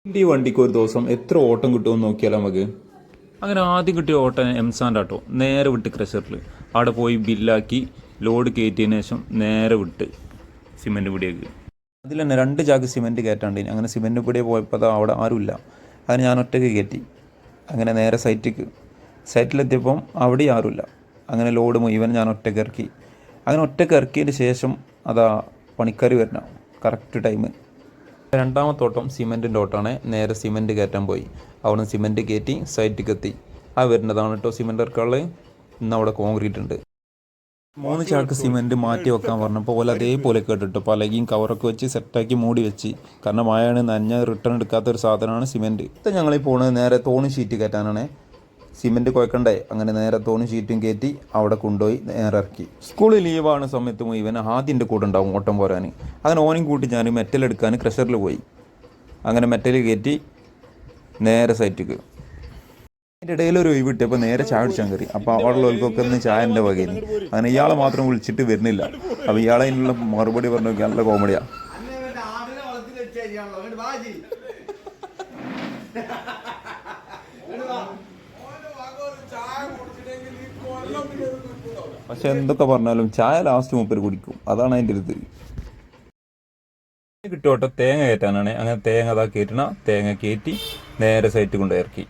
ഈ വണ്ടിക്ക് ഒരു ദിവസം എത്ര ഓട്ടം കിട്ടുമെന്ന് നോക്കിയാലോ നമുക്ക്. അങ്ങനെ ആദ്യം കിട്ടിയ ഓട്ടം എംസാൻ്റെ ആട്ടോ, നേരെ വിട്ട് ക്രഷറിൽ അവിടെ പോയി ബില്ലാക്കി ലോഡ് കയറ്റിയതിന് ശേഷം നേരെ വിട്ട് സിമെൻറ്റ് പൊടിയേക്ക്. അതിൽ തന്നെ 2 ചാക്ക് സിമെൻറ്റ് കയറ്റാണ്ട്. അങ്ങനെ സിമെൻറ്റ് പൊടിയെ പോയപ്പോൾ അത് അവിടെ ആരുമില്ല. അതിന് ഞാൻ ഒറ്റയ്ക്ക് കയറ്റി. അങ്ങനെ നേരെ സൈറ്റിലെത്തിയപ്പം അവിടെ ആരുമില്ല. അങ്ങനെ ലോഡ് മുഴുവൻ ഞാൻ ഒറ്റയ്ക്ക് ഇറക്കി. അങ്ങനെ ഒറ്റയ്ക്ക് ഇറക്കിയതിന് ശേഷം അതാ പണിക്കാർ വരണം കറക്റ്റ് ടൈം. രണ്ടാമത്തെ ഓട്ടം സിമെൻറ്റിൻ്റെ ഓട്ടമാണ്. നേരെ സിമെൻറ്റ് കയറ്റാൻ പോയി. അവിടെ സിമെൻറ്റ് കയറ്റി സൈറ്റിലേക്ക് എത്തി. ആ വരുന്നതാണ് കേട്ടോ സിമെൻറ്റ് ഇറക്കാനുള്ളത്. ഇന്ന് അവിടെ കോൺക്രീറ്റ് ഉണ്ട്. 3 ചാക്ക് സിമെൻറ്റ് മാറ്റി വെക്കാൻ പറഞ്ഞപ്പോൾ പോലെ അതേപോലെ കേട്ടിട്ട് പലകയും കവറൊക്കെ വെച്ച് സെറ്റാക്കി മൂടി വെച്ച്. കാരണം മഴയാണ്, നനഞ്ഞ റിട്ടേൺ എടുക്കാത്തൊരു സാധനമാണ് സിമെൻറ്റ്. ഇപ്പം ഞങ്ങളീ പോകുന്നത് നേരെ തോണി ഷീറ്റ് കയറ്റാനാണ്. സിമെൻറ്റ് കുഴക്കണ്ടേ, അങ്ങനെ നേരെ തോണി ഷീറ്റും കയറ്റി അവിടെ കൊണ്ടുപോയി നേരെ ഇറക്കി. സ്കൂളിൽ ലീവാണ് സമയത്ത് മുഴുവൻ ആദ്യൻ്റെ കൂടെ ഉണ്ടാവും ഓട്ടം പോരാൻ. അങ്ങനെ ഓനും കൂട്ടി ഞാൻ മെറ്റലെടുക്കാൻ ക്രഷറിൽ പോയി. അങ്ങനെ മെറ്റൽ കയറ്റി നേരെ സൈറ്റിക്ക്. അതിൻ്റെ ഇടയിൽ ഒരു ഒഴിവ് കിട്ടിയപ്പോൾ നേരെ ചായ കുടിച്ചാൽ കയറി. അപ്പോൾ അവിടെയുള്ളവർക്കൊക്കെ ഒന്ന് ചായ എൻ്റെ വകയിൽ. അങ്ങനെ ഇയാളെ മാത്രം വിളിച്ചിട്ട് വരുന്നില്ല. അപ്പോൾ ഇയാളെ അതിനുള്ള മറുപടി പറഞ്ഞു നോക്കി, നല്ല കോമഡിയാണ്. പക്ഷെ എന്തൊക്കെ പറഞ്ഞാലും ചായ ലാസ്റ്റ് മൂപ്പര് കുടിക്കും. അതാണ് അതിൻ്റെ ഒരു ഇത്. കിട്ടുവോട്ടെ തേങ്ങ കയറ്റാനാണ്. അങ്ങനെ തേങ്ങ അതാ കയറ്റണ. തേങ്ങ കയറ്റി നേരെ സൈറ്റ് കൊണ്ട് ഇറക്കി.